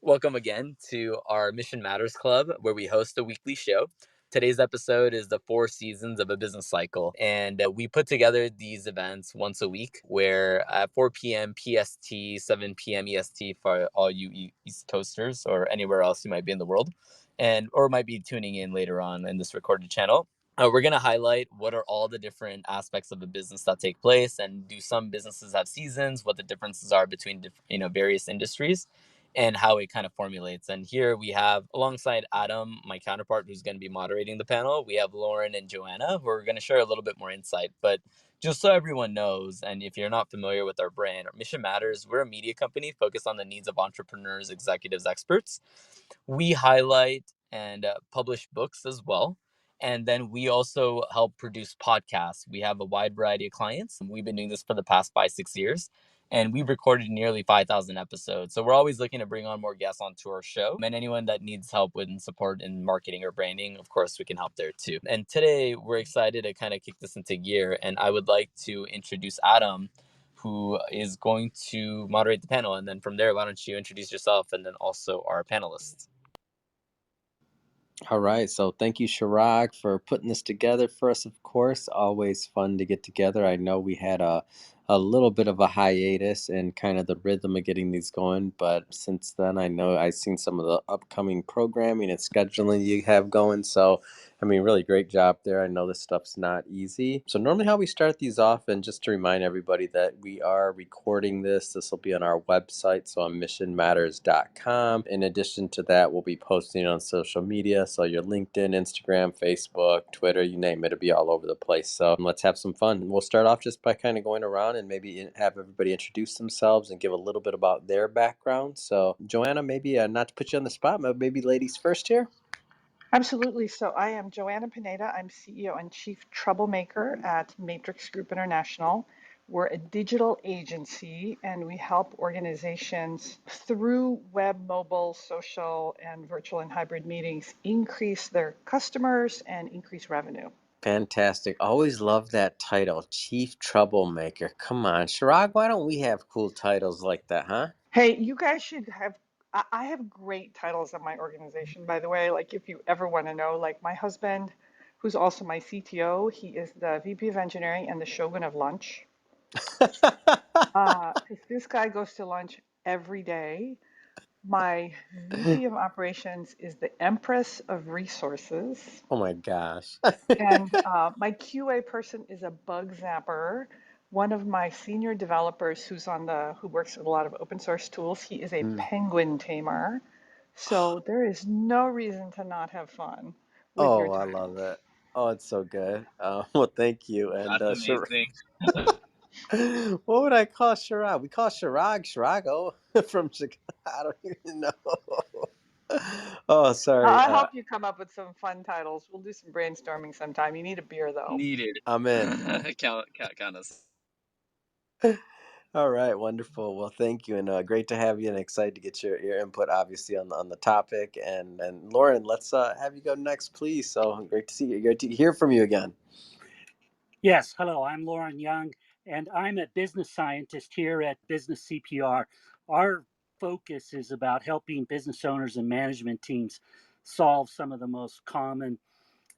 Welcome again to our Mission Matters Club, where we host a weekly show. Today's episode is the 4 seasons of a business cycle. And we put together these events once a week where at 4 p.m. PST, 7 p.m. EST for all you East Coasters or anywhere else you might be in the world, and or might be tuning in later on in this recorded channel. We're going to highlight what are all the different aspects of a business that take place, and do some businesses have seasons, what the differences are between various industries, and how it kind of formulates. And here we have, alongside Adam, my counterpart, who's going to be moderating the panel, we have Lorin and Joanna, who are going to share a little bit more insight. But just so everyone knows, and if you're not familiar with our brand, Mission Matters, we're a media company focused on the needs of entrepreneurs, executives, experts. We highlight and publish books as well. And then we also help produce podcasts. We have a wide variety of clients. We've been doing this for the past 5-6 years, and we've recorded nearly 5,000 episodes. So we're always looking to bring on more guests onto our show. And anyone that needs help with and support in marketing or branding, of course, we can help there too. And today we're excited to kind of kick this into gear. And I would like to introduce Adam, who is going to moderate the panel. And then from there, why don't you introduce yourself and then also our panelists? All right. So thank you, Chirag, for putting this together for us, of course. Always fun to get together. I know we had a little bit of a hiatus and kind of the rhythm of getting these going. But since then, I know I've seen some of the upcoming programming and scheduling you have going. So, I mean, really great job there. I know this stuff's not easy. So normally how we start these off, and just to remind everybody that we are recording this will be on our website, so on missionmatters.com. In addition to that, we'll be posting it on social media. So your LinkedIn, Instagram, Facebook, Twitter, you name it, it'll be all over the place. So let's have some fun. We'll start off just by kind of going around and maybe have everybody introduce themselves and give a little bit about their background. So Joanna, maybe not to put you on the spot, but maybe ladies first here. Absolutely. So I am Joanna Pineda. I'm CEO and Chief Troublemaker at Matrix Group International. We're a digital agency and we help organizations through web, mobile, social, and virtual and hybrid meetings increase their customers and increase revenue. Fantastic. Always love that title, Chief Troublemaker. Come on, Chirag, why don't we have cool titles like that, huh? Hey, you guys should have. I have great titles at my organization, by the way. Like, if you ever want to know, like my husband, who's also my CTO, he is the VP of Engineering and the Shogun of Lunch. This guy goes to lunch every day. My VP of Operations is the Empress of Resources, Oh my gosh. and my QA person is a bug zapper. One of my senior developers, who works with a lot of open source tools, he is a penguin tamer. So there is no reason to not have fun with your Oh, I title. love that. Oh, it's so good. Well, thank you. And That's amazing. what would I call Chirag? We call Chirago from Chicago. I don't even know. Oh, sorry. I'll help you come up with some fun titles. We'll do some brainstorming sometime. You need a beer, though. Needed. I'm in. Count us. All right, wonderful. Well, thank you, and great to have you, and excited to get your input, obviously, on the topic. And Lorin, let's have you go next, please. So great to see you. Great to hear from you again. Yes, hello, I'm Lorin Young, and I'm a business scientist here at Business CPR. Our focus is about helping business owners and management teams solve some of the most common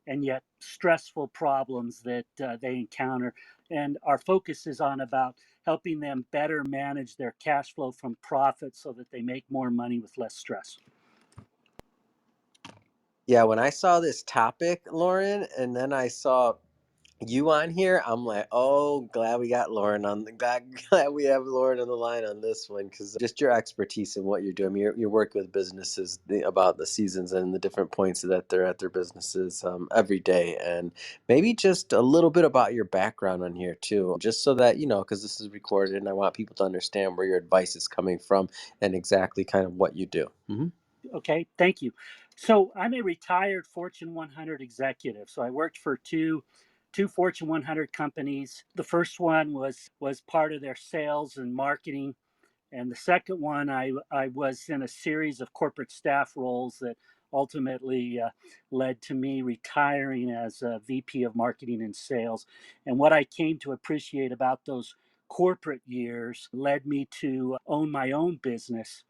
and yet stressful problems that they encounter. And our focus is on about helping them better manage their cash flow from profits so that they make more money with less stress. Yeah, when I saw this topic, Lorin, and then I saw you on here, I'm like, oh, glad we got Lorin on. Glad we have Lorin on the line on this one, because just your expertise in what you're doing. You're working with businesses about the seasons and the different points that they're at their businesses every day, and maybe just a little bit about your background on here too, just so that because this is recorded, and I want people to understand where your advice is coming from and exactly kind of what you do. Mm-hmm. Okay, thank you. So I'm a retired Fortune 100 executive. So I worked for two Fortune 100 companies. The first one was part of their sales and marketing, and the second one I was in a series of corporate staff roles that ultimately led to me retiring as a VP of marketing and sales. And what I came to appreciate about those corporate years led me to own my own business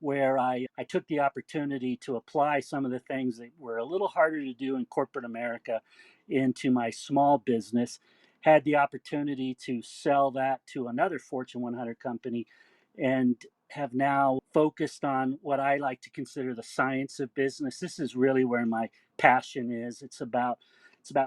where I took the opportunity to apply some of the things that were a little harder to do in corporate America into my small business. Had the opportunity to sell that to another Fortune 100 company, and have now focused on what I like to consider the science of business. This is really where my passion is. It's about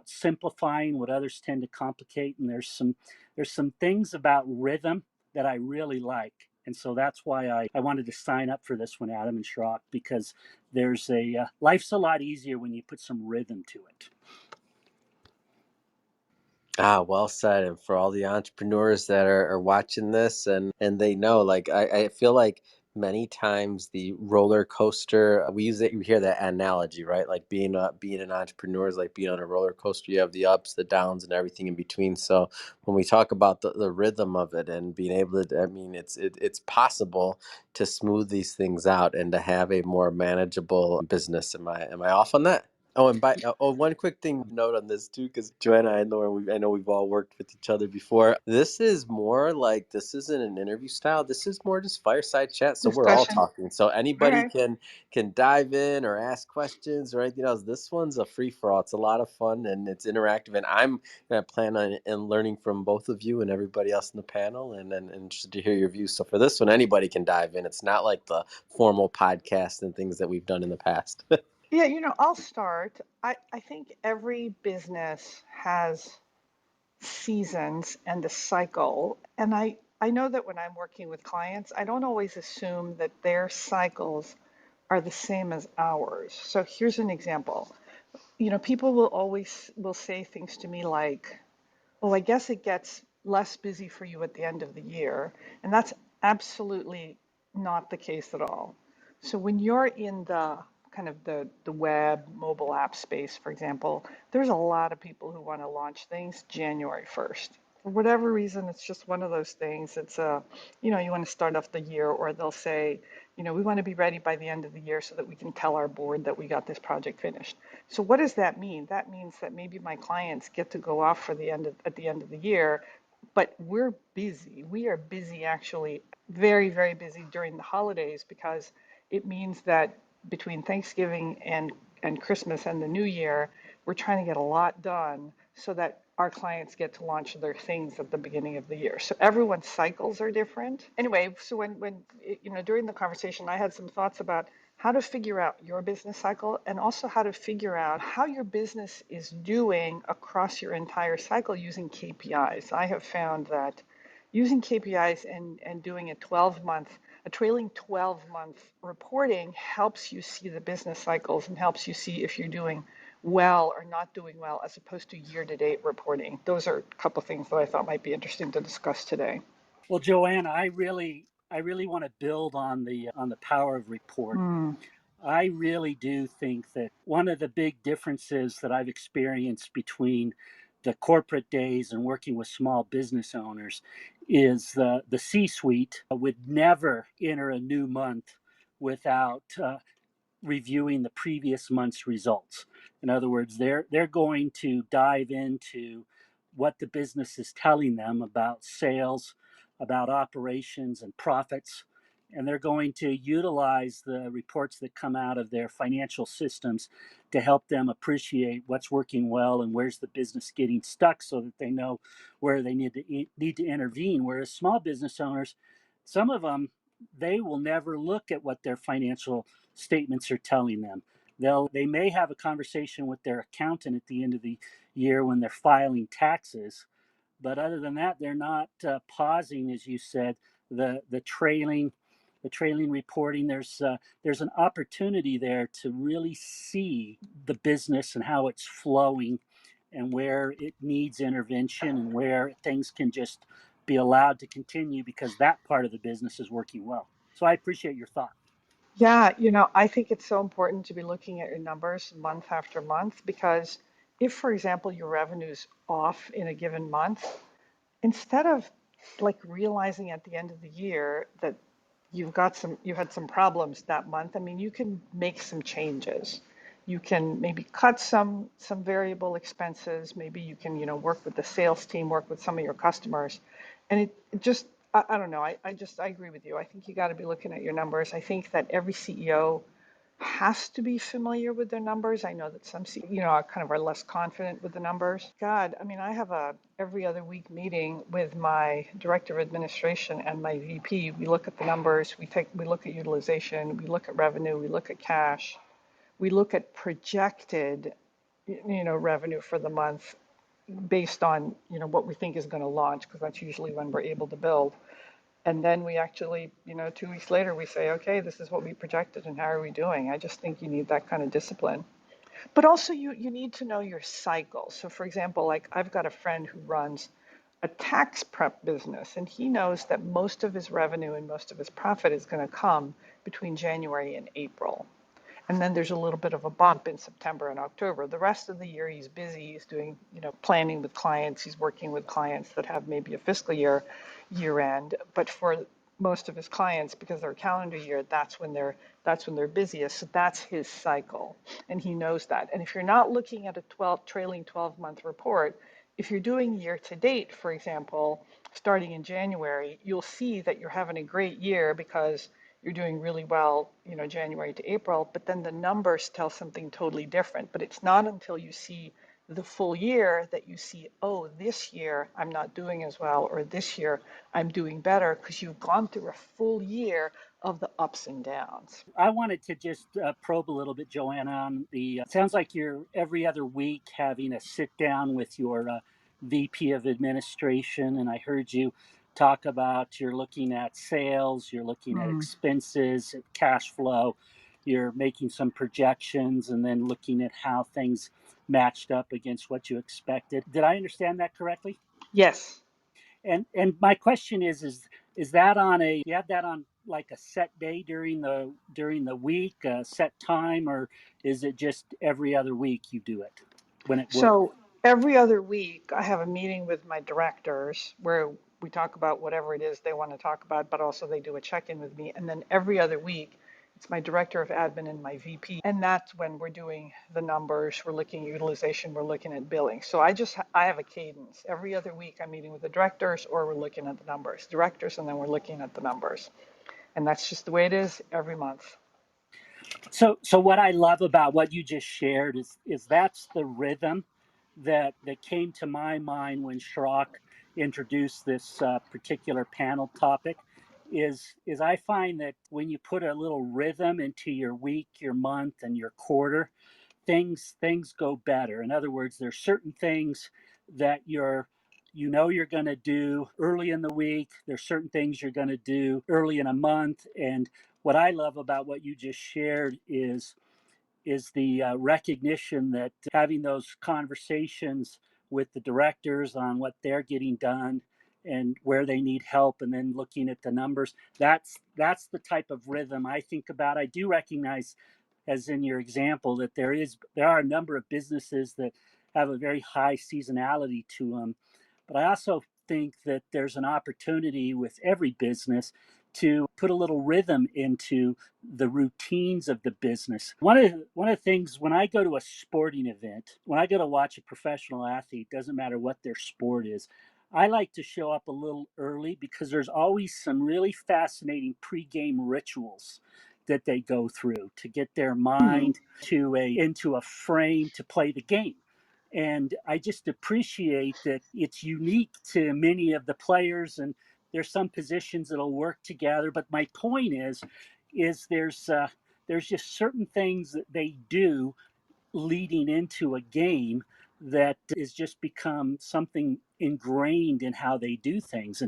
simplifying what others tend to complicate, and there's some things about rhythm that I really like. And so that's why I wanted to sign up for this one, Adam and Schrock, because there's life's a lot easier when you put some rhythm to it. Well said. And for all the entrepreneurs that are watching this and they know, like, I feel like many times the roller coaster, we use it, you hear that analogy, right? Like being an entrepreneur is like being on a roller coaster. You have the ups, the downs, and everything in between. So when we talk about the rhythm of it and being able to, I mean, it's possible to smooth these things out and to have a more manageable business. Am I off on that? Oh, and one quick thing note on this too, because Joanna and Lauren, I know we've all worked with each other before. This is more like, this isn't an interview style. This is more just fireside chat. So we're all Discussion. talking. So All anybody right. can dive in or ask questions or anything else. This one's a free for all. It's a lot of fun and it's interactive. And I'm gonna plan on and learning from both of you and everybody else in the panel, and interested to hear your views. So for this one, anybody can dive in. It's not like the formal podcast and things that we've done in the past. Yeah, I'll start. I think every business has seasons and a cycle. And I know that when I'm working with clients, I don't always assume that their cycles are the same as ours. So here's an example. People will say things to me like, well, I guess it gets less busy for you at the end of the year. And that's absolutely not the case at all. So when you're in the kind of the web mobile app space, for example, there's a lot of people who want to launch things January 1st. For whatever reason, it's just one of those things. It's you want to start off the year, or they'll say, we want to be ready by the end of the year so that we can tell our board that we got this project finished. So what does that mean? That means that maybe my clients get to go off at the end of the year, but we're busy. We are busy, actually, very, very busy during the holidays, because it means that between Thanksgiving and Christmas and the New Year, we're trying to get a lot done so that our clients get to launch their things at the beginning of the year. So everyone's cycles are different. Anyway, so when during the conversation, I had some thoughts about how to figure out your business cycle, and also how to figure out how your business is doing across your entire cycle using KPIs. I have found that using KPIs and doing a trailing 12-month reporting helps you see the business cycles and helps you see if you're doing well or not doing well, as opposed to year-to-date reporting. Those are a couple of things that I thought might be interesting to discuss today. Well, Joanna, I really want to build on the power of reporting. Mm. I really do think that one of the big differences that I've experienced between the corporate days and working with small business owners is the C-suite would never enter a new month without reviewing the previous month's results. In other words, they're going to dive into what the business is telling them about sales, about operations and profits, and they're going to utilize the reports that come out of their financial systems to help them appreciate what's working well and where's the business getting stuck, so that they know where they need to intervene. Whereas small business owners, some of them, they will never look at what their financial statements are telling them. They may have a conversation with their accountant at the end of the year when they're filing taxes, but other than that, they're not pausing, as you said, the trailing reporting. There's an opportunity there to really see the business and how it's flowing, and where it needs intervention, and where things can just be allowed to continue because that part of the business is working well. So I appreciate your thought. Yeah, I think it's so important to be looking at your numbers month after month, because if, for example, your revenue's off in a given month, instead of like realizing at the end of the year that you had some problems that month, I mean, you can make some changes. You can maybe cut some variable expenses. Maybe you can, work with the sales team, work with some of your customers, and it just I don't know. I agree with you. I think you got to be looking at your numbers. I think that every CEO has to be familiar with their numbers. I know that some, are kind of are less confident with the numbers. God, I mean, I have a every other week meeting with my director of administration and my VP. We look at the numbers. We look at utilization. We look at revenue. We look at cash. We look at projected, revenue for the month based on, what we think is going to launch, because that's usually when we're able to build. And then we actually, 2 weeks later, we say, okay, this is what we projected and how are we doing? I just think you need that kind of discipline. But also you need to know your cycle. So for example, like I've got a friend who runs a tax prep business, and he knows that most of his revenue and most of his profit is going to come between January and April. And then there's a little bit of a bump in September and October. The rest of the year he's busy, he's doing, planning with clients, he's working with clients that have maybe a fiscal year end. But for most of his clients, because they're calendar year, that's when they're busiest. So that's his cycle. And he knows that. And if you're not looking at a trailing 12-month report, if you're doing year to date, for example, starting in January, you'll see that you're having a great year because you're doing really well, January to April, but then the numbers tell something totally different. But it's not until you see the full year that you see, oh, this year I'm not doing as well, or this year I'm doing better, because you've gone through a full year of the ups and downs. I wanted to just probe a little bit, Joanna, on the. Sounds like you're every other week having a sit down with your VP of administration, and I heard you talk about you're looking at sales, you're looking at Mm. expenses, cash flow, you're making some projections, and then looking at how things matched up against what you expected. Did I understand that correctly? Yes. And my question is that on a you have that on like a set day during the week, a set time, or is it just every other week you do it when it works? So every other week, I have a meeting with my directors where we talk about whatever it is they want to talk about, but also they do a check-in with me. And then every other week, it's my director of admin and my VP. And that's when we're doing the numbers, we're looking at utilization, we're looking at billing. So I have a cadence. Every other week, I'm meeting with the directors, or we're looking at the numbers. Directors, and then we're looking at the numbers. And that's just the way it is every month. So what I love about what you just shared is that's the rhythm that came to my mind when Chirag introduced this particular panel topic. Is I find that when you put a little rhythm into your week, your month, and your quarter, things go better. In other words, there's certain things that you're going to do early in the week. There's certain things you're going to do early in a month. And what I love about what you just shared is the recognition that having those conversations with the directors on what they're getting done and where they need help, and then looking at the numbers, that's the type of rhythm I think about. I do recognize, as in your example, that there are a number of businesses that have a very high seasonality to them, but I also think that there's an opportunity with every business to put a little rhythm into the routines of the business. One of the things when I go to a sporting event, when I go to watch a professional athlete, doesn't matter what their sport is, I like to show up a little early because there's always some really fascinating pregame rituals that they go through to get their Hmm. mind into a frame to play the game. And I just appreciate that it's unique to many of the players, and there's some positions that'll work together. But my point is there's just certain things that they do leading into a game that is just become something ingrained in how they do things.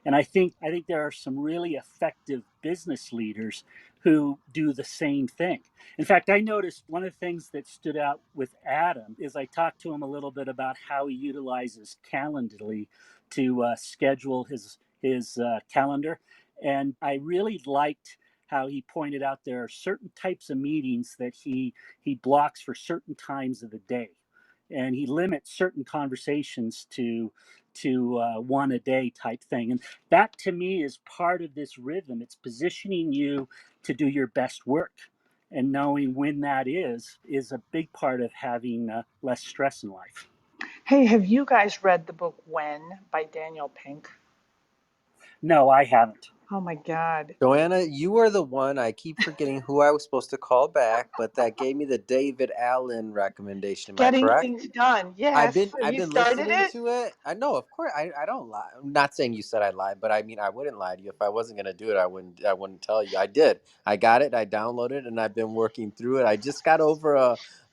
And I think there are some really effective business leaders who do the same thing. In fact, I noticed one of the things that stood out with Adam is I talked to him a little bit about how he utilizes Calendly to schedule his calendar, and I really liked how he pointed out there are certain types of meetings that he blocks for certain times of the day, and he limits certain conversations to one a day type thing. And that to me is part of this rhythm. It's positioning you to do your best work, and knowing when that is a big part of having less stress in life. Hey, have you guys read the book When by Daniel Pink? No, I haven't. Oh my God. Joanna, you were the one. I keep forgetting who I was supposed to call back, but that gave me the David Allen recommendation. Am I Getting correct? things done. I've Yes. been Have I've you been started listening it? to it. I know, of course, I don't lie. I'm not saying you said I lied, but I mean I wouldn't lie to you. If I wasn't gonna do it, I wouldn't tell you. I did. I got it. I downloaded it, and I've been working through it. I just got over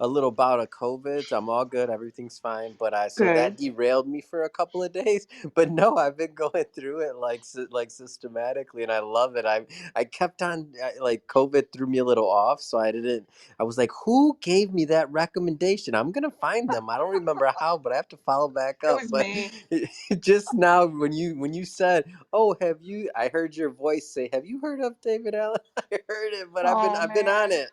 a little bout of COVID. So I'm all good. Everything's fine. But I so that Good. derailed me for a couple of days. But no, I've been going through it like systematically, and I love it. I kept on like COVID threw me a little off, so I didn't. I was like, who gave me that recommendation? I'm gonna find them. I don't remember how, but I have to follow back It up. was But me. just now when you said, "Oh, have you?" I heard your voice say, "Have you heard of David Allen?" I heard it, but I've been Oh I've been on man. it.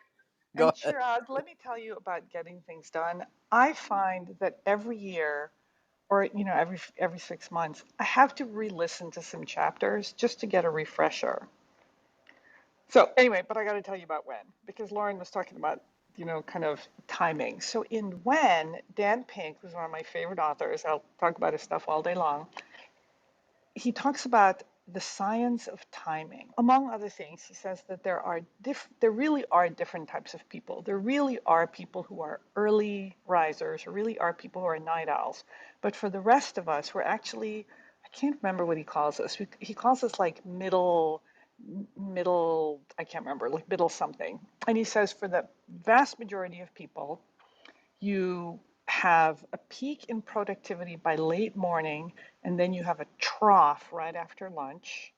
And Go ahead. Chirag, let me tell you about getting things done. I find that every year, or every 6 months, I have to re-listen to some chapters just to get a refresher. So anyway, but I got to tell you about when, because Lauren was talking about, kind of timing. So in When, Dan Pink, who's one of my favorite authors, I'll talk about his stuff all day long, he talks about the science of timing. Among other things, he says that there really are different types of people. There really are people who are early risers, or really are people who are night owls. But for the rest of us, we're actually, I can't remember what he calls us. He calls us like middle, I can't remember, like middle something. And he says for the vast majority of people, you have a peak in productivity by late morning, and then you have a trough right after lunch.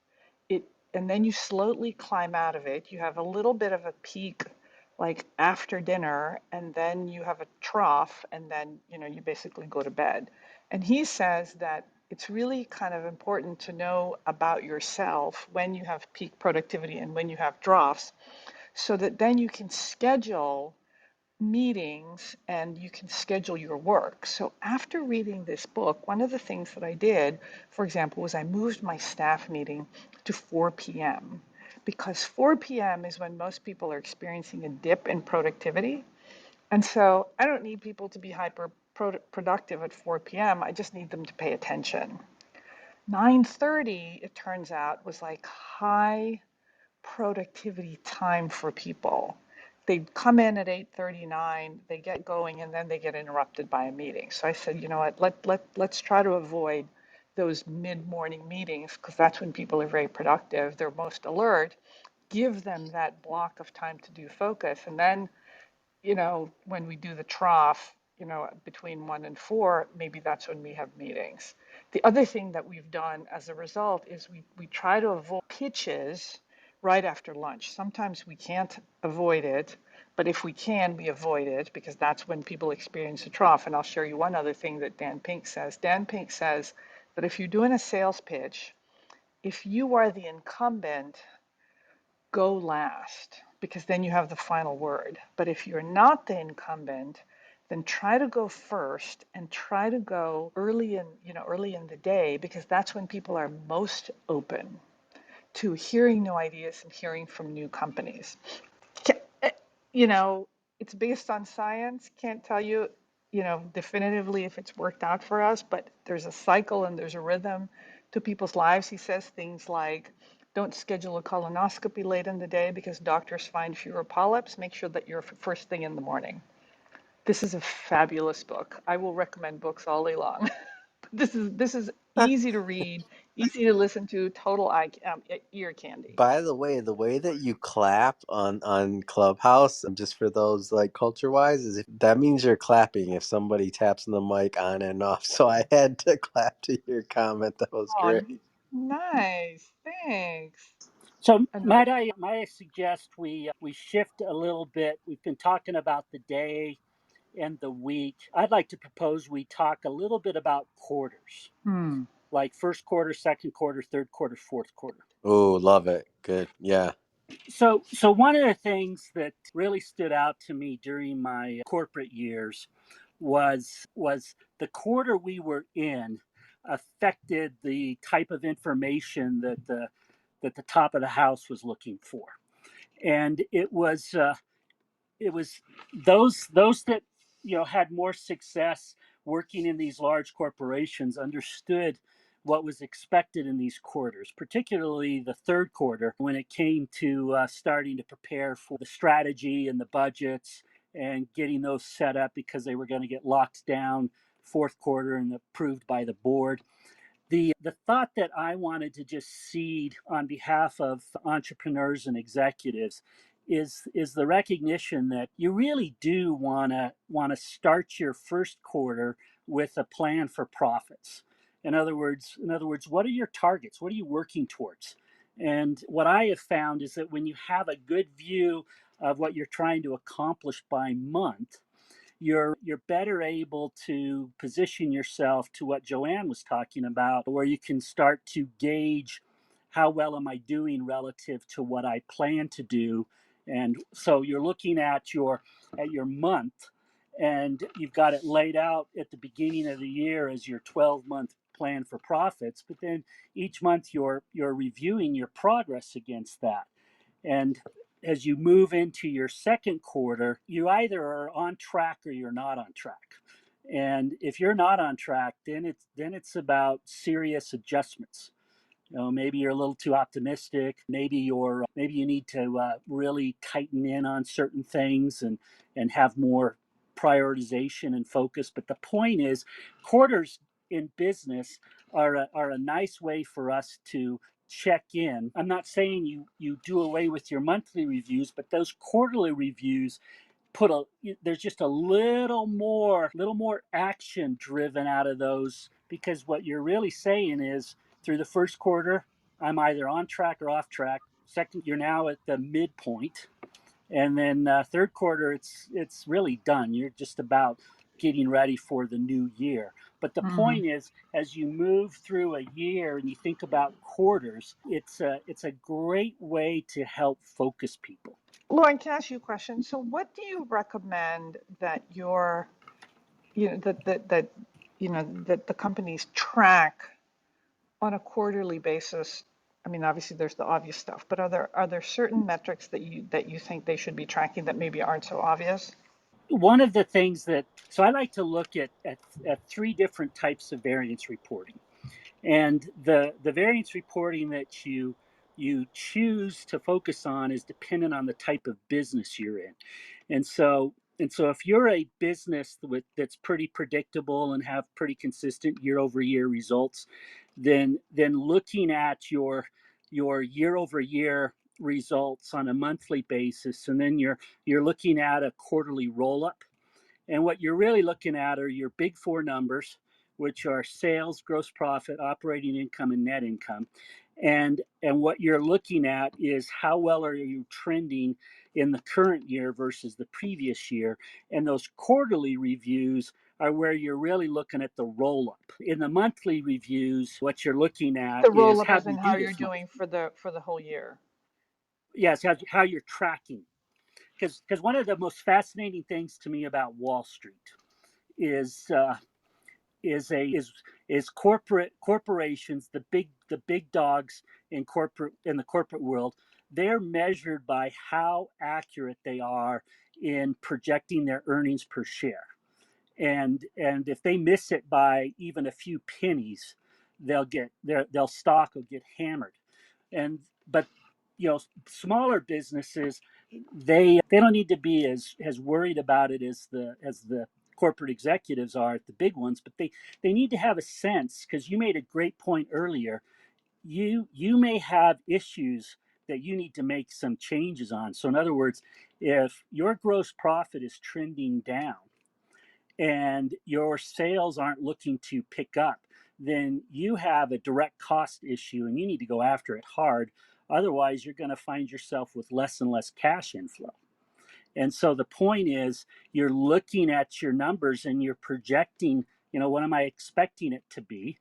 It and then you slowly climb out of it. You have a little bit of a peak like after dinner, and then you have a trough, and then you basically go to bed. And he says that it's really kind of important to know about yourself when you have peak productivity and when you have troughs, so that then you can schedule meetings and you can schedule your work. So after reading this book, one of the things that I did, for example, was I moved my staff meeting to 4 p.m. because 4 p.m. is when most people are experiencing a dip in productivity. And so I don't need people to be hyper productive at 4 p.m. I just need them to pay attention. 9:30, it turns out, was like high productivity time for people. They come in at 8:39, they get going, and then they get interrupted by a meeting. So I said, you know what, let's try to avoid those mid-morning meetings, because that's when people are very productive, they're most alert. Give them that block of time to do focus. And then when we do the trough, between 1 and 4, maybe that's when we have meetings. The other thing that we've done as a result is we try to avoid pitches right after lunch. Sometimes we can't avoid it, but if we can, we avoid it, because that's when people experience a trough. And I'll show you one other thing that Dan Pink says. Dan Pink says that if you're doing a sales pitch, if you are the incumbent, go last, because then you have the final word. But if you're not the incumbent, then try to go first and try to go early in the day, because that's when people are most open to hearing new ideas and hearing from new companies. eh, you know, it's based on science. Can't tell you, definitively if it's worked out for us, but there's a cycle and there's a rhythm to people's lives. He says things like, don't schedule a colonoscopy late in the day because doctors find fewer polyps. Make sure that you're first thing in the morning. This is a fabulous book. I will recommend books all day long. This is easy to read, easy to listen to, total ear candy. By the way that you clap on Clubhouse, just for those like culture wise, is if that means you're clapping if somebody taps the mic on and off. So I had to clap to your comment. That was Oh, great. nice. Thanks. So And might I suggest we shift a little bit. We've been talking about the day and the week. I'd like to propose we talk a little bit about quarters, hmm. like first quarter, second quarter, third quarter, fourth quarter. Oh, love it. Good. Yeah. So one of the things that really stood out to me during my corporate years was the quarter we were in affected the type of information that the top of the house was looking for, and it was those that had more success working in these large corporations understood what was expected in these quarters, particularly the third quarter when it came to starting to prepare for the strategy and the budgets and getting those set up because they were going to get locked down fourth quarter and approved by the board. The thought that I wanted to just seed on behalf of entrepreneurs and executives is the recognition that you really do want to start your first quarter with a plan for profits. In other words, what are your targets? What are you working towards? And what I have found is that when you have a good view of what you're trying to accomplish by month, you're better able to position yourself to what Joanne was talking about, where you can start to gauge how well am I doing relative to what I plan to do. And so you're looking at your month, and you've got it laid out at the beginning of the year as your 12-month plan for profits, but then each month you're reviewing your progress against that. And as you move into your second quarter, you either are on track or you're not on track. And if you're not on track, then it's about serious adjustments. Maybe you're a little too optimistic. Maybe you need to really tighten in on certain things and have more prioritization and focus. But the point is, quarters in business are a nice way for us to check in. I'm not saying you do away with your monthly reviews, but those quarterly reviews put a there's just a little more action driven out of those, because what you're really saying is, through the first quarter I'm either on track or off track. Second, you're now at the midpoint, and then third quarter it's really done. You're just about getting ready for the new year. But the Mm-hmm. point is, as you move through a year and you think about quarters, it's a great way to help focus people. Lauren, can I ask you a question? So, what do you recommend that your, that the companies track on a quarterly basis? I mean, obviously there's the obvious stuff, but are there certain metrics that you think they should be tracking that maybe aren't so obvious? One of the things that so I like to look at three different types of variance reporting. And the variance reporting that you choose to focus on is dependent on the type of business you're in. And so if you're a business that's pretty predictable and have pretty consistent year over year results, then looking at your year over year results on a monthly basis, and then you're looking at a quarterly roll up. And what you're really looking at are your big four numbers, which are sales, gross profit, operating income, and net income. And what you're looking at is how well are you trending in the current year versus the previous year. And those quarterly reviews are where you're really looking at the roll up. In the monthly reviews, what you're looking at The roll is, up how is do you in how do you're this month? doing for the whole year. Yes, how you're tracking. Because one of the most fascinating things to me about Wall Street is is corporations, the big dogs in the corporate world. They're measured by how accurate they are in projecting their earnings per share. And if they miss it by even a few pennies, their stock will get hammered. And but smaller businesses, they don't need to be as worried about it as the corporate executives are at the big ones, but they need to have a sense, because you made a great point earlier. You may have issues that you need to make some changes on. So in other words, if your gross profit is trending down and your sales aren't looking to pick up, then you have a direct cost issue and you need to go after it hard. Otherwise, you're going to find yourself with less and less cash inflow. And so the point is, you're looking at your numbers and you're projecting, what am I expecting it to be?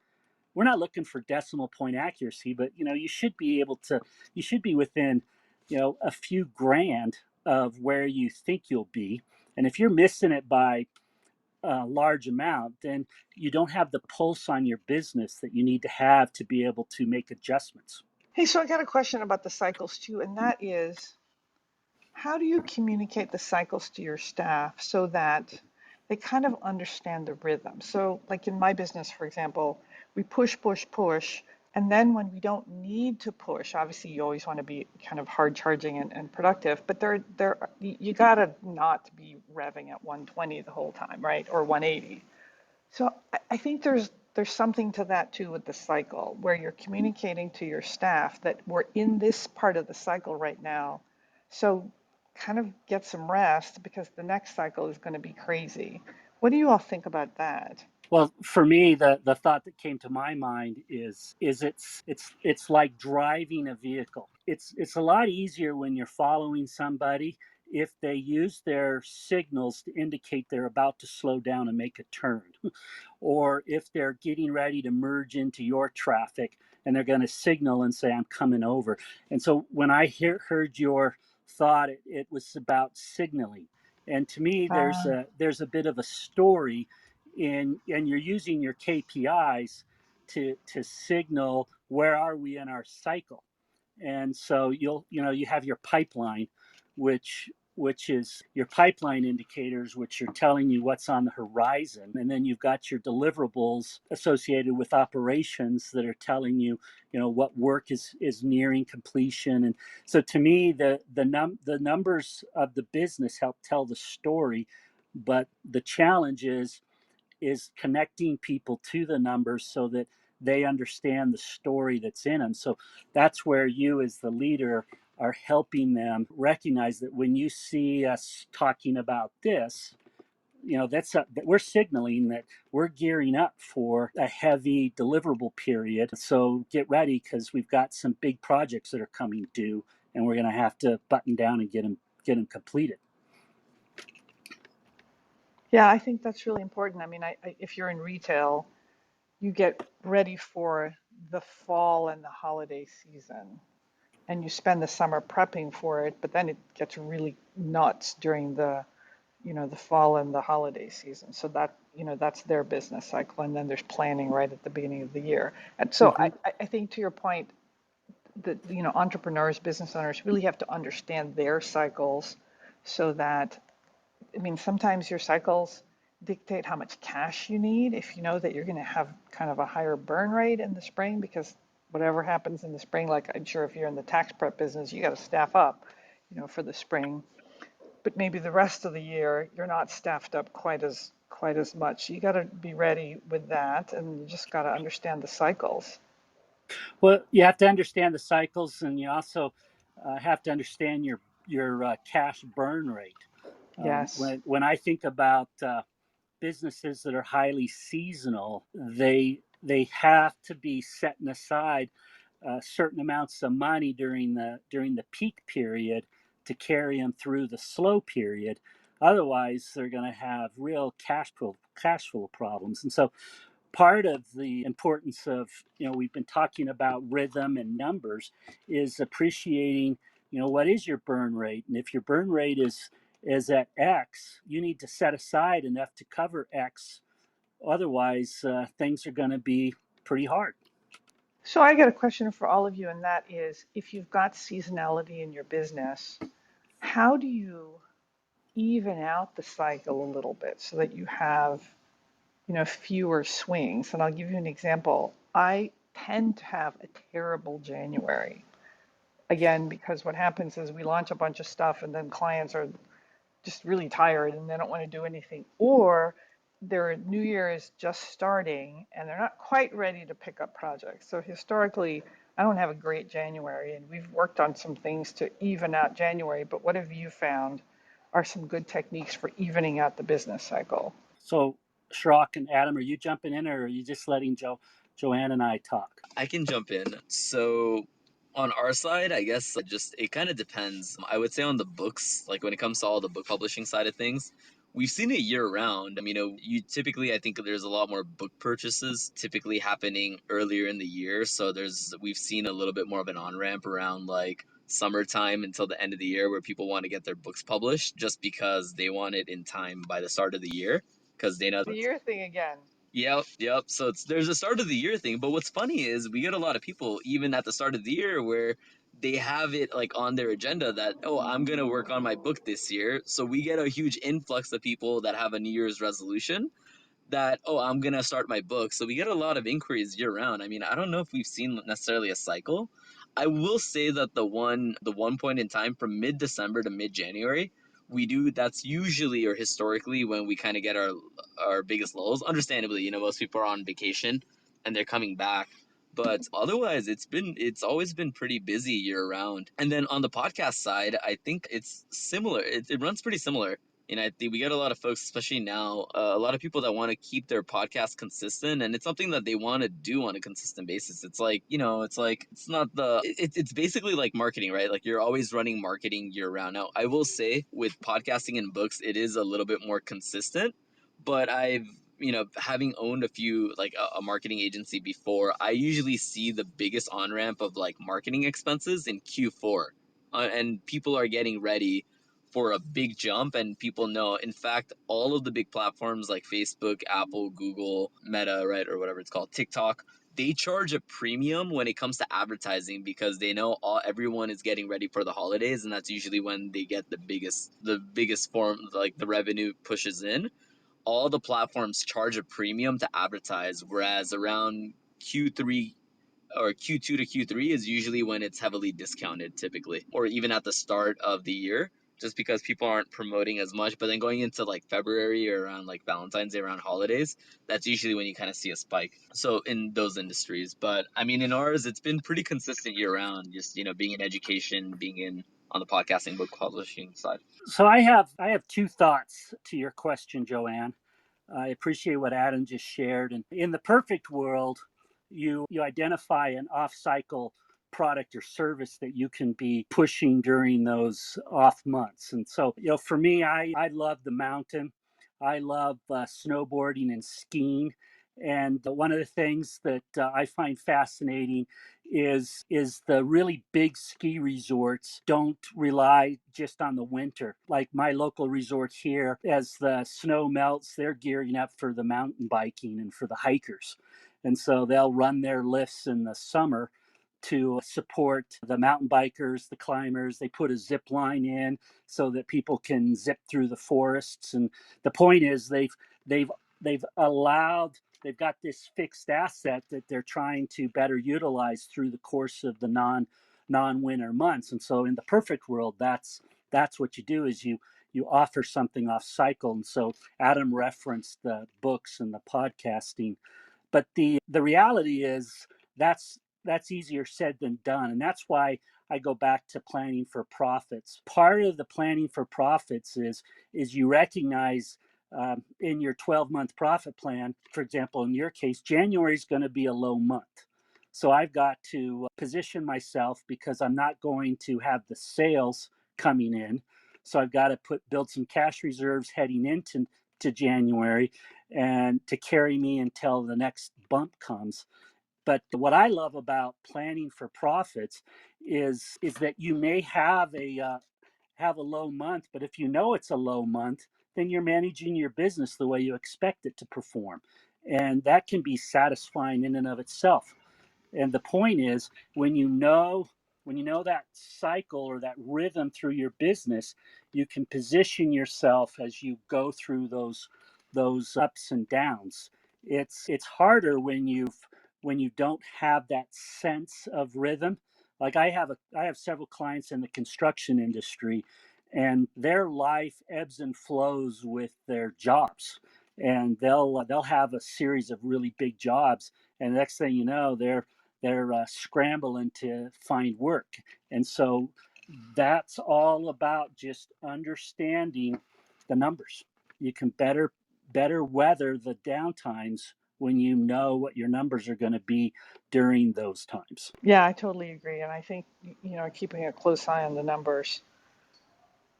We're not looking for decimal point accuracy, but you should be within, a few grand of where you think you'll be. And if you're missing it by a large amount, then you don't have the pulse on your business that you need to have to be able to make adjustments. Hey, so I got a question about the cycles too, and that is, how do you communicate the cycles to your staff so that they kind of understand the rhythm? So, like in my business, for example, We push, push, push. And then when we don't need to push, obviously you always want to be kind of hard charging and productive, but you gotta not be revving at 120 the whole time, right? Or 180. So I think there's something to that too with the cycle, where you're communicating to your staff that we're in this part of the cycle right now. So kind of get some rest because the next cycle is going to be crazy. What do you all think about that? Well, for me, the thought that came to my mind is it's like driving a vehicle. It's a lot easier when you're following somebody if they use their signals to indicate they're about to slow down and make a turn, or if they're getting ready to merge into your traffic and they're going to signal and say, "I'm coming over." And so when I heard your thought, it was about signaling. And to me, Uh, there's a bit of a story in, and you're using your KPIs to signal where are we in our cycle. And so you have your pipeline, which is your pipeline indicators, which are telling you what's on the horizon, and then you've got your deliverables associated with operations that are telling you, what work is nearing completion. And so to me, the numbers of the business help tell the story, but the challenge is connecting people to the numbers so that they understand the story that's in them. So that's where you, as the leader, are helping them recognize that when you see us talking about this, that we're signaling that we're gearing up for a heavy deliverable period. So get ready, because we've got some big projects that are coming due, and we're going to have to button down and get them completed. yeah, I think that's really important. I mean, if you're in retail, you get ready for the fall and the holiday season, and you spend the summer prepping for it, but then it gets really nuts during the fall and the holiday season. So that's their business cycle. And then there's planning right at the beginning of the year. And so Mm-hmm. I think to your point that, entrepreneurs, business owners really have to understand their cycles so that, I mean, sometimes your cycles dictate how much cash you need. If you know that you're going to have kind of a higher burn rate in the spring because whatever happens in the spring, like I'm sure if you're in the tax prep business, you got to staff up, for the spring, but maybe the rest of the year you're not staffed up quite as much. You got to be ready with that, and you just got to understand the cycles. Well, you have to understand the cycles, and you also have to understand your cash burn rate. Yes. When I think about businesses that are highly seasonal, they have to be setting aside certain amounts of money during the peak period to carry them through the slow period. Otherwise, they're going to have real cash flow problems. And so part of the importance of, we've been talking about rhythm and numbers, is appreciating, what is your burn rate. And if your burn rate is at X, you need to set aside enough to cover X. Otherwise, things are going to be pretty hard. So I got a question for all of you, and that is, if you've got seasonality in your business, how do you even out the cycle a little bit so that you have, fewer swings? And I'll give you an example. I tend to have a terrible January. Again, because what happens is we launch a bunch of stuff and then clients are just really tired and they don't want to do anything. Or their new year is just starting and they're not quite ready to pick up projects. So historically, I don't have a great January, and we've worked on some things to even out January. But what have you found are some good techniques for evening out the business cycle? So, Shrock and Adam, are you jumping in, or are you just letting Joanne and I talk? I can jump in. So on our side, I guess just it kind of depends. I would say on the books, like when it comes to all the book publishing side of things, we've seen it year round. You typically, I think there's a lot more book purchases typically happening earlier in the year. So we've seen a little bit more of an on ramp around like summertime until the end of the year where people want to get their books published just because they want it in time by the start of the year because they know. The year thing again. Yep, yep. So there's a start of the year thing, but what's funny is we get a lot of people even at the start of the year where they have it like on their agenda that, oh, I'm gonna work on my book this year. So we get a huge influx of people that have a New Year's resolution, that, oh, I'm gonna start my book. So we get a lot of inquiries year round. I mean, I don't know if we've seen necessarily a cycle. I will say that the one point in time from mid-December to mid-January, we do that's usually or historically when we kind of get our biggest lulls. Understandably, most people are on vacation and they're coming back. But otherwise, it's always been pretty busy year round. And then on the podcast side, I think it's similar. It runs pretty similar. And I think we get a lot of folks, especially now, a lot of people that want to keep their podcast consistent, and it's something that they want to do on a consistent basis. It's like, it's not it's basically like marketing, right? Like you're always running marketing year round. Now, I will say with podcasting and books, it is a little bit more consistent, but having owned a few, like a marketing agency before, I usually see the biggest on ramp of like marketing expenses in Q4. And people are getting ready for a big jump, and people know, in fact, all of the big platforms like Facebook, Apple, Google, Meta, right, or whatever it's called, TikTok, they charge a premium when it comes to advertising because they know everyone is getting ready for the holidays, and that's usually when they get the biggest form, like the revenue pushes in. All the platforms charge a premium to advertise, whereas around Q3 or Q2 to Q3 is usually when it's heavily discounted typically, or even at the start of the year, just because people aren't promoting as much. But then going into like February or around like Valentine's Day, around holidays, that's usually when you kind of see a spike. So in those industries, but I mean, in ours, it's been pretty consistent year round, just, being in education, being in on the podcasting, book publishing side. So I have two thoughts to your question, Joanne. I appreciate what Adam just shared. And in the perfect world, you identify an off-cycle product or service that you can be pushing during those off months. And so, for me, I love the mountain. I love snowboarding and skiing. And one of the things that I find fascinating is the really big ski resorts don't rely just on the winter. Like my local resort here, as the snow melts, they're gearing up for the mountain biking and for the hikers. And so they'll run their lifts in the summer to support the mountain bikers, the climbers. They put a zip line in so that people can zip through the forests. And the point is they've they've allowed they've got this fixed asset that they're trying to better utilize through the course of the non-winter months. And so in the perfect world, that's what you do is you offer something off cycle. And so Adam referenced the books and the podcasting, but the reality is that's easier said than done, and that's why I go back to planning for profits. Part of the planning for profits is you recognize in your 12-month profit plan, for example, in your case, January is going to be a low month. So I've got to position myself because I'm not going to have the sales coming in. So I've got to build some cash reserves heading into January and to carry me until the next bump comes. But what I love about planning for profits is that you may have a low month, but if you know it's a low month, then you're managing your business the way you expect it to perform, and that can be satisfying in and of itself. And the point is, when you know that cycle or that rhythm through your business, you can position yourself as you go through those ups and downs. It's harder when you don't have that sense of rhythm. Like I have several clients in the construction industry, and their life ebbs and flows with their jobs, and they'll have a series of really big jobs, and the next thing you know, they're scrambling to find work. And so that's all about just understanding the numbers. You can better weather the downtimes when you know what your numbers are going to be during those times. Yeah, I totally agree. And I think, keeping a close eye on the numbers,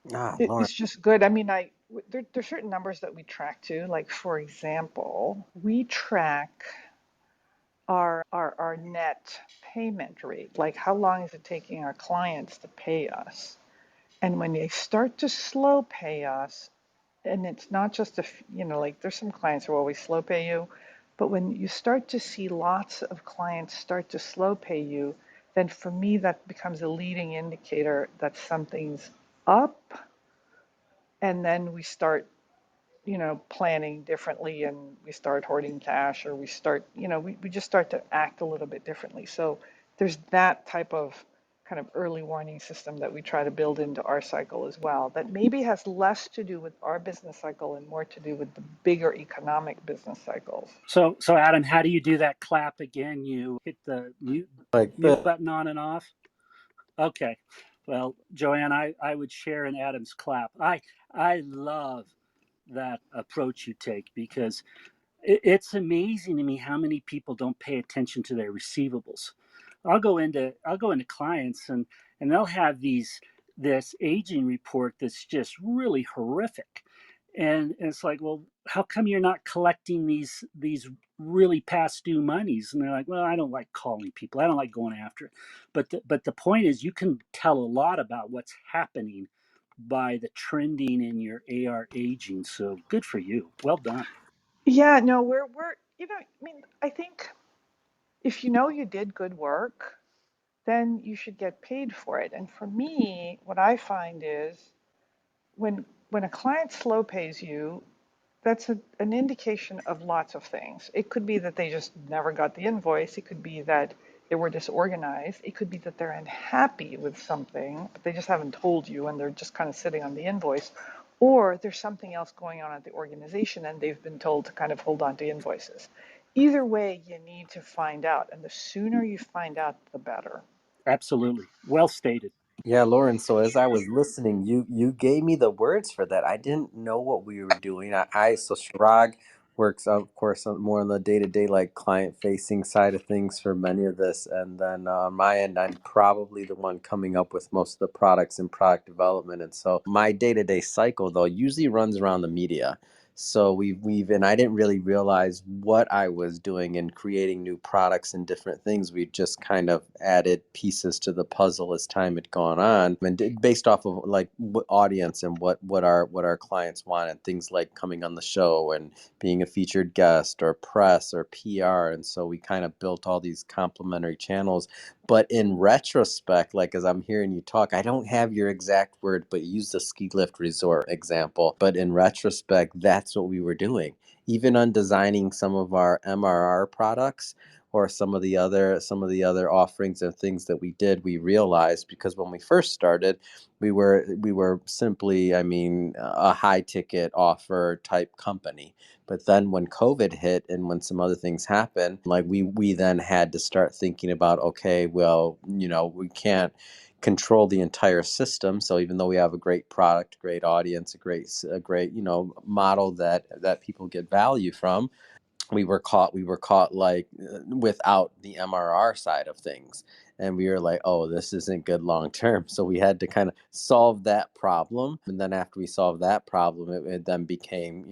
Lauren. it's just good. I mean, there's certain numbers that we track too. Like, for example, we track our net payment rate. Like, how long is it taking our clients to pay us? And when they start to slow pay us, and it's not just like there's some clients who always slow pay you, but when you start to see lots of clients start to slow pay you, then for me that becomes a leading indicator that something's up. And then we start planning differently and we start hoarding cash or we start, we just start to act a little bit differently. So there's that type of kind of early warning system that we try to build into our cycle as well, that maybe has less to do with our business cycle and more to do with the bigger economic business cycles. So Adam, how do you do that clap again? You hit the Like mute this. button on and off? Okay. Well, Joanne, I would share in Adam's clap. I love that approach you take because it's amazing to me how many people don't pay attention to their receivables. I'll go into clients and they'll have this aging report that's just really horrific. And it's like, well, how come you're not collecting these really past due monies? And they're like, well, I don't like calling people. I don't like going after it. But the point is you can tell a lot about what's happening by the trending in your AR aging. So good for you. Well done. Yeah, no, we're, I think if you know you did good work, then you should get paid for it. And for me, what I find is when a client slow pays you, that's an indication of lots of things. It could be that they just never got the invoice. It could be that they were disorganized. It could be that they're unhappy with something, but they just haven't told you and they're just kind of sitting on the invoice. Or there's something else going on at the organization and they've been told to kind of hold on to invoices. Either way, you need to find out. And the sooner you find out, the better. Absolutely. Well stated. Yeah, Lauren. So as I was listening, you gave me the words for that. I didn't know what we were doing. So Chirag works, of course, more on the day to day, like client facing side of things for many of this, and then on my end, I'm probably the one coming up with most of the products and product development. And so my day to day cycle, though, usually runs around the media. So and I didn't really realize what I was doing in creating new products and different things. We just kind of added pieces to the puzzle as time had gone on, and based off of like what audience and what our clients wanted. Things like coming on the show and being a featured guest or press or PR, and so we kind of built all these complementary channels. But in retrospect, like as I'm hearing you talk, I don't have your exact word, but you use the ski lift resort example. But in retrospect, that's what we were doing. Even on designing some of our MRR products or some of the other offerings and things that we did, we realized because when we first started, we were simply, I mean, a high ticket offer type company. But then when COVID hit and when some other things happened, like we then had to start thinking about, okay, well, we can't control the entire system. So even though we have a great product, great audience, a great model that people get value from, we were caught like without the MRR side of things, and we were like, oh, this isn't good long term. So we had to kind of solve that problem, and then after we solved that problem, it then became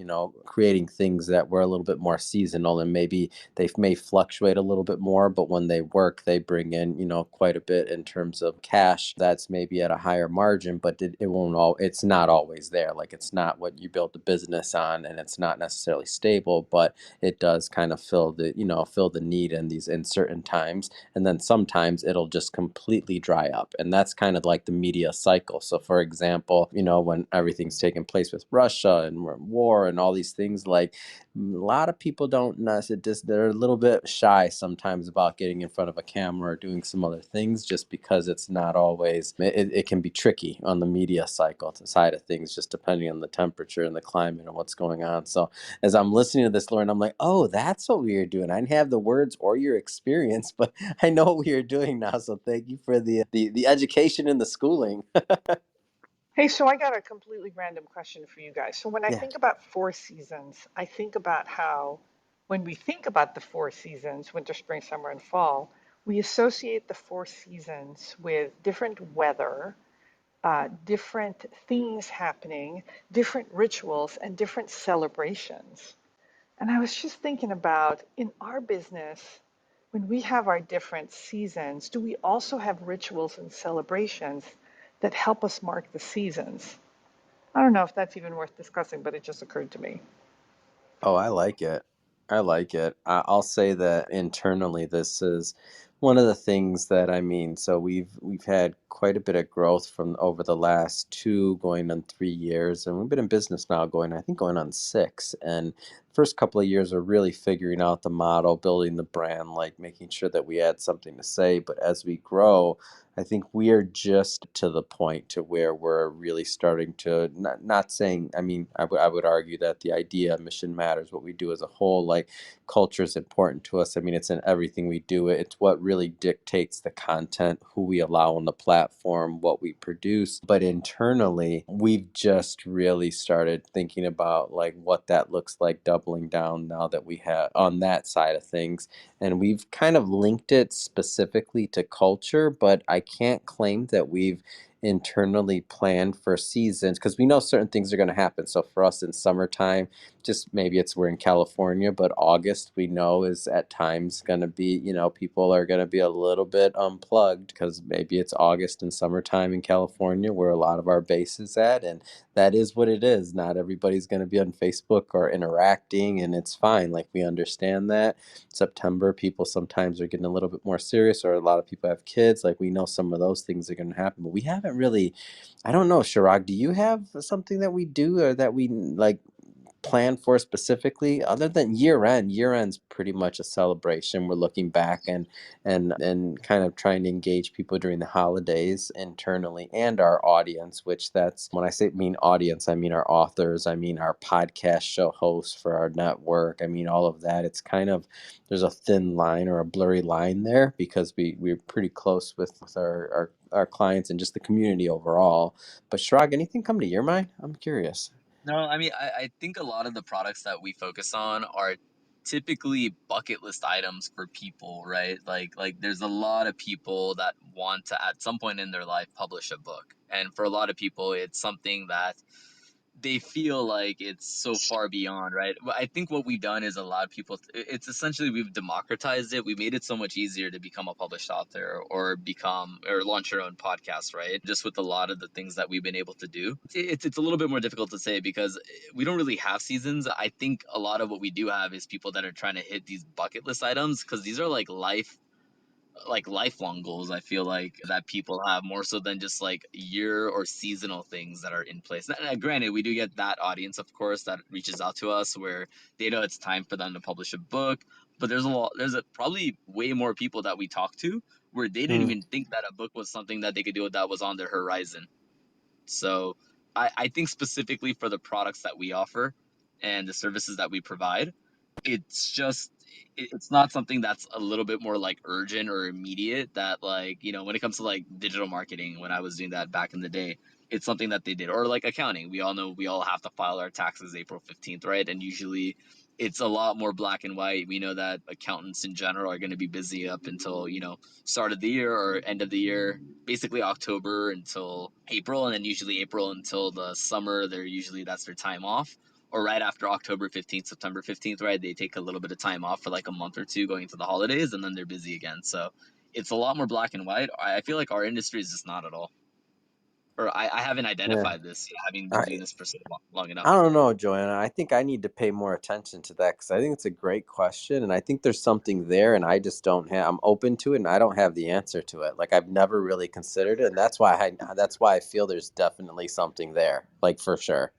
creating things that were a little bit more seasonal, and maybe they may fluctuate a little bit more, but when they work, they bring in quite a bit in terms of cash that's maybe at a higher margin, but it won't it's not always there. Like it's not what you built a business on, and it's not necessarily stable, but it does kind of fill the need in certain times, and then sometimes it'll just completely dry up, and that's kind of like the media cycle. So for example, when everything's taking place with Russia and we're in war and all these things, like a lot of people don't they're a little bit shy sometimes about getting in front of a camera or doing some other things, just because it's not always it can be tricky on the media cycle side of things, just depending on the temperature and the climate and what's going on. So as I'm listening to this, Lauren, I'm like, oh, that's what we were doing. I didn't have the words or your experience, but I know what we are doing now. So thank you for the education and the schooling. Hey, so I got a completely random question for you guys. So when I Yeah. think about four seasons, I think about how when we think about the four seasons, winter, spring, summer, and fall, we associate the four seasons with different weather, different things happening, different rituals, and different celebrations. And I was just thinking about in our business, when we have our different seasons, do we also have rituals and celebrations that help us mark the seasons? I don't know if that's even worth discussing, but it just occurred to me. Oh, I like it. I like it. I'll say that internally, this is One of the things that so we've had quite a bit of growth from over the last 2 going on 3 years, and we've been in business now going on 6. And first couple of years are really figuring out the model, building the brand, like making sure that we had something to say. But as we grow, I think we are just to the point to where we're really starting to not saying, I would argue that the idea mission matters, what we do as a whole, like culture is important to us. It's in everything we do. It's what really dictates the content, who we allow on the platform, what we produce. But internally, we've just really started thinking about like what that looks like, doubling down now that we have on that side of things. And we've kind of linked it specifically to culture, but I can't claim that we've internally planned for seasons because we know certain things are going to happen. So for us in summertime, just maybe we're in California, but August we know is at times going to be, people are going to be a little bit unplugged because maybe it's August and summertime in California where a lot of our base is at. And that is what it is. Not everybody's going to be on Facebook or interacting, and it's fine. Like, we understand that. September, people sometimes are getting a little bit more serious, or a lot of people have kids. Like, we know some of those things are going to happen, but we haven't really, I don't know, Chirag, do you have something that we do or that we like plan for specifically other than year end's pretty much a celebration. We're looking back and kind of trying to engage people during the holidays internally and our audience, which that's when I say mean audience, I mean our authors, I mean our podcast show hosts for our network, I mean all of that. It's kind of, there's a thin line or a blurry line there because we're pretty close with our clients and just the community overall. But Shrag, anything come to your mind? I'm curious. No, I think a lot of the products that we focus on are typically bucket list items for people, right? Like there's a lot of people that want to at some point in their life publish a book. And for a lot of people it's something that they feel like it's so far beyond, right? I think what we've done is allowed people it's essentially we've democratized it. We made it so much easier to become a published author or become or launch your own podcast, right? Just with a lot of the things that we've been able to do. It's a little bit more difficult to say because we don't really have seasons. I think a lot of what we do have is people that are trying to hit these bucket list items because these are like lifelong goals. I feel like that people have more so than just like year or seasonal things that are in place. Now, granted, we do get that audience, of course, that reaches out to us where they know it's time for them to publish a book. But probably way more people that we talk to where they didn't even think that a book was something that they could do that was on their horizon. So I think specifically for the products that we offer and the services that we provide, it's just it's not something that's a little bit more like urgent or immediate that like when it comes to like digital marketing when I was doing that back in the day, it's something that they did. Or like accounting, we all know we all have to file our taxes April 15th, right? And usually it's a lot more black and white. We know that accountants in general are going to be busy up until start of the year or end of the year, basically October until April, and then usually April until the summer. They're usually that's their time off, or right after October 15th, September 15th, right? They take a little bit of time off for like a month or two going into the holidays, and then they're busy again. So it's a lot more black and white. I feel like our industry is just not at all. Or I haven't Yeah. identified this, having been I doing this for so long enough. I don't know, Joanna. I think I need to pay more attention to that because I think it's a great question, and I think there's something there, and I just don't have. I'm open to it, and I don't have the answer to it. Like, I've never really considered it, and that's why I feel there's definitely something there, like, for sure.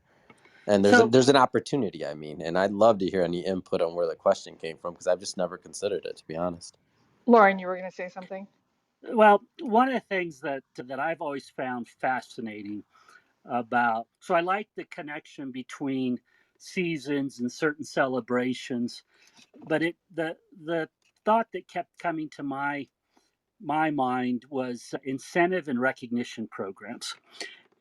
And So, there's an opportunity. And I'd love to hear any input on where the question came from because I've just never considered it, to be honest. Lauren, you were going to say something? well, one of the things that I've always found fascinating so I like the connection between seasons and certain celebrations, but the thought that kept coming to my mind was incentive and recognition programs.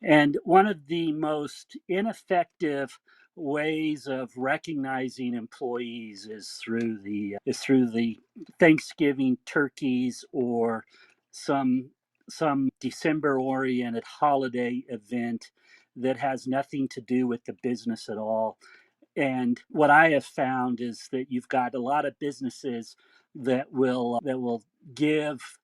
And one of the most ineffective ways of recognizing employees is through the Thanksgiving turkeys or some December oriented holiday event that has nothing to do with the business at all. And what I have found is that you've got a lot of businesses that will give,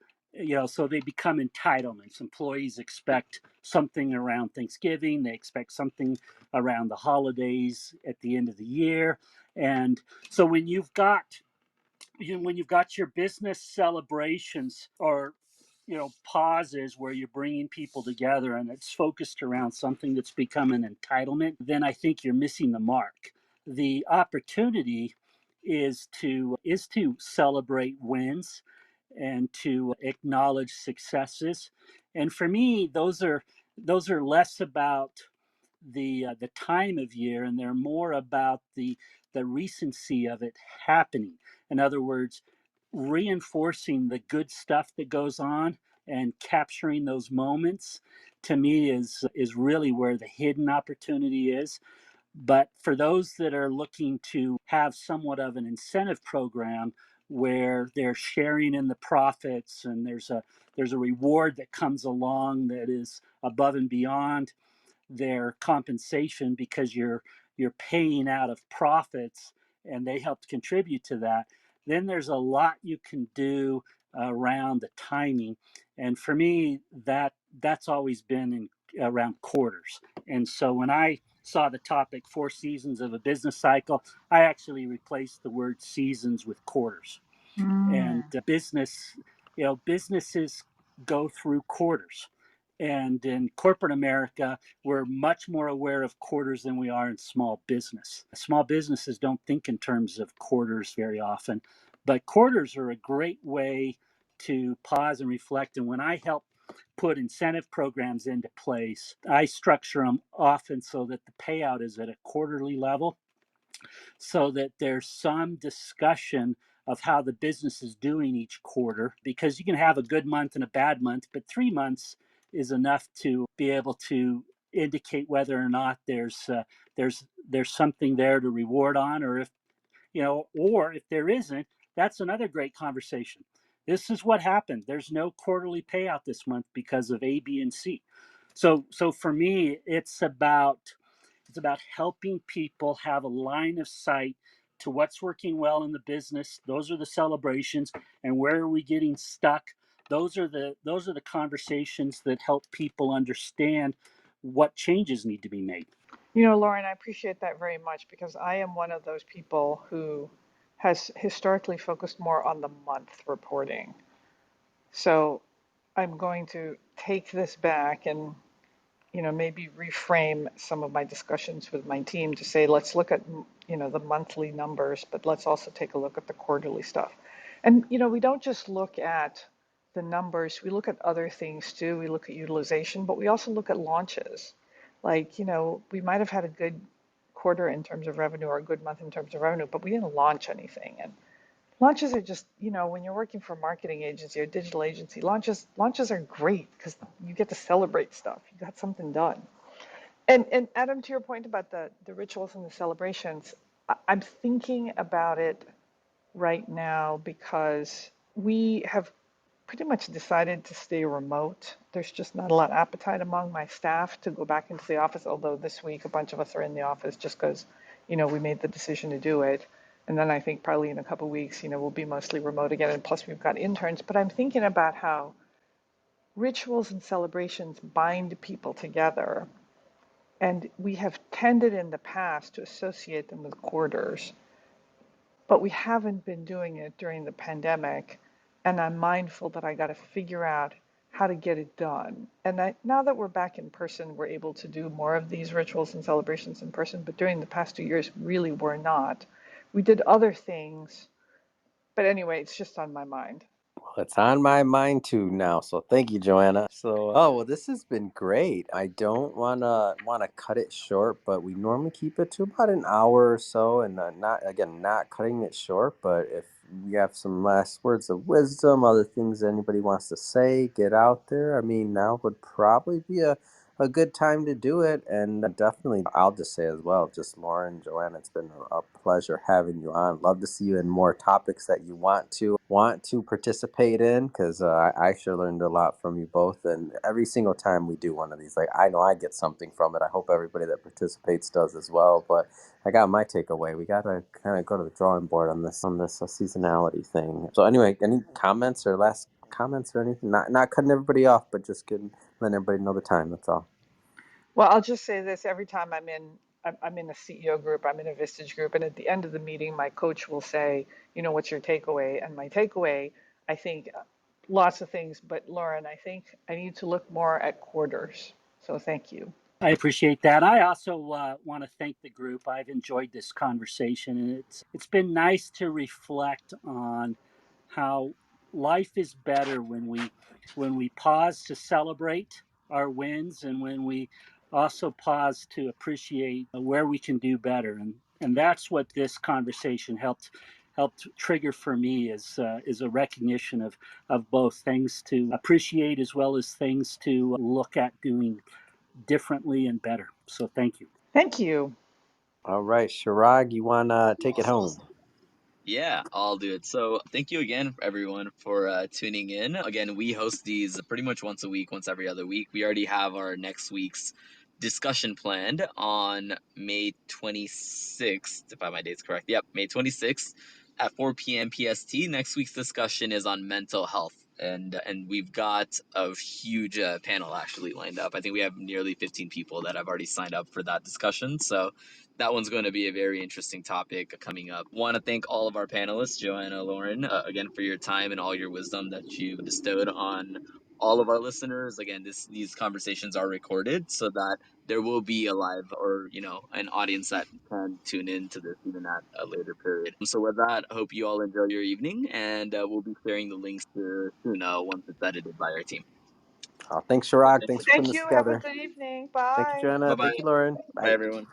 so they become entitlements. Employees expect something around Thanksgiving, they expect something around the holidays at the end of the year. And so when you've got when you've got your business celebrations or pauses where you're bringing people together and it's focused around something that's become an entitlement, then I think you're missing the mark. The opportunity is to celebrate wins and to acknowledge successes. And for me, those are less about the time of year, and they're more about the recency of it happening. In other words, reinforcing the good stuff that goes on and capturing those moments, to me, is really where the hidden opportunity is. But for those that are looking to have somewhat of an incentive program where they're sharing in the profits and there's a reward that comes along that is above and beyond their compensation because you're paying out of profits and they helped contribute to that, then there's a lot you can do around the timing. And for me, that's always been around quarters. And so when I saw the topic 4 seasons of a business cycle, I actually replaced the word seasons with quarters. Mm. And businesses go through quarters, and in corporate America we're much more aware of quarters than we are in small business. Small businesses don't think in terms of quarters very often, but quarters are a great way to pause and reflect. And when I help put incentive programs into place, I structure them often so that the payout is at a quarterly level, so that there's some discussion of how the business is doing each quarter, because you can have a good month and a bad month, but 3 months is enough to be able to indicate whether or not there's something there to reward on, or if there isn't, that's another great conversation. This is what happened. There's no quarterly payout this month because of A, B, and C. So for me, it's about helping people have a line of sight to what's working well in the business. Those are the celebrations. And where are we getting stuck? Those are the conversations that help people understand what changes need to be made. Lauren, I appreciate that very much because I am one of those people who has historically focused more on the month reporting. So I'm going to take this back and maybe reframe some of my discussions with my team to say, let's look at, the monthly numbers, but let's also take a look at the quarterly stuff. And, we don't just look at the numbers, we look at other things too. We look at utilization, but we also look at launches. Like, we might have had a good quarter in terms of revenue or a good month in terms of revenue, but we didn't launch anything. And launches are just, when you're working for a marketing agency or digital agency, launches are great because you get to celebrate stuff. You got something done. And Adam, to your point about the rituals and the celebrations, I'm thinking about it right now because we have pretty much decided to stay remote. There's just not a lot of appetite among my staff to go back into the office, although this week a bunch of us are in the office just because, we made the decision to do it. And then I think probably in a couple of weeks, we'll be mostly remote again. And plus we've got interns. But I'm thinking about how rituals and celebrations bind people together. And we have tended in the past to associate them with quarters, but we haven't been doing it during the pandemic. And I'm mindful that I got to figure out how to get it done. And now that we're back in person, we're able to do more of these rituals and celebrations in person. But during the past 2 years, really were not. We did other things. But anyway, it's just on my mind. Well, it's on my mind too now. So thank you, Joanna. So, well, this has been great. I don't wanna cut it short, but we normally keep it to about an hour or so, and not cutting it short. But if you have some last words of wisdom, other things anybody wants to say, get out there. I mean, now would probably be a good time to do it. And definitely, I'll just say as well, just Lauren, Joanna, it's been a pleasure having you on. Love to see you in more topics that you want to participate in, because I sure learned a lot from you both. And every single time we do one of these, like, I know I get something from it. I hope everybody that participates does as well. But I got my takeaway. We got to kind of go to the drawing board on this seasonality thing. So anyway, any comments or last comments or anything? Not cutting everybody off, but just letting everybody know the time. That's all. Well, I'll just say this every time I'm in I'm in a CEO group, I'm in a Vistage group, and at the end of the meeting, my coach will say, what's your takeaway? And my takeaway, I think, lots of things, but Lorin, I think I need to look more at quarters. So thank you. I appreciate that. I also want to thank the group. I've enjoyed this conversation, and it's been nice to reflect on how life is better when we pause to celebrate our wins, and when we also pause to appreciate where we can do better. And that's what this conversation helped trigger for me, is a recognition of both things to appreciate as well as things to look at doing differently and better. So thank you. Thank you. All right, Chirag, you want to take it home? Yeah, I'll do it. So, thank you again, everyone, for tuning in. Again, we host these pretty much once a week, once every other week. We already have our next week's discussion planned on May 26th, if I have my dates correct. Yep, May 26th at 4 p.m. PST. Next week's discussion is on mental health. And we've got a huge panel actually lined up. I think we have nearly 15 people that have already signed up for that discussion. So that one's going to be a very interesting topic coming up. Want to thank all of our panelists, Joanna, Lorin, again for your time and all your wisdom that you bestowed on all of our listeners. Again, these conversations are recorded so that there will be a live, or an audience that can tune in to this even at a later period. So with that, I hope you all enjoy your evening, and we'll be sharing the links to Suno once it's edited by our team. Thanks, Chirag. Thank Thanks you. for putting Thank this you. Have a together. good evening. Thank you, Bye. Joanna. Bye-bye. Thank you, Lauren. Bye, Bye. everyone.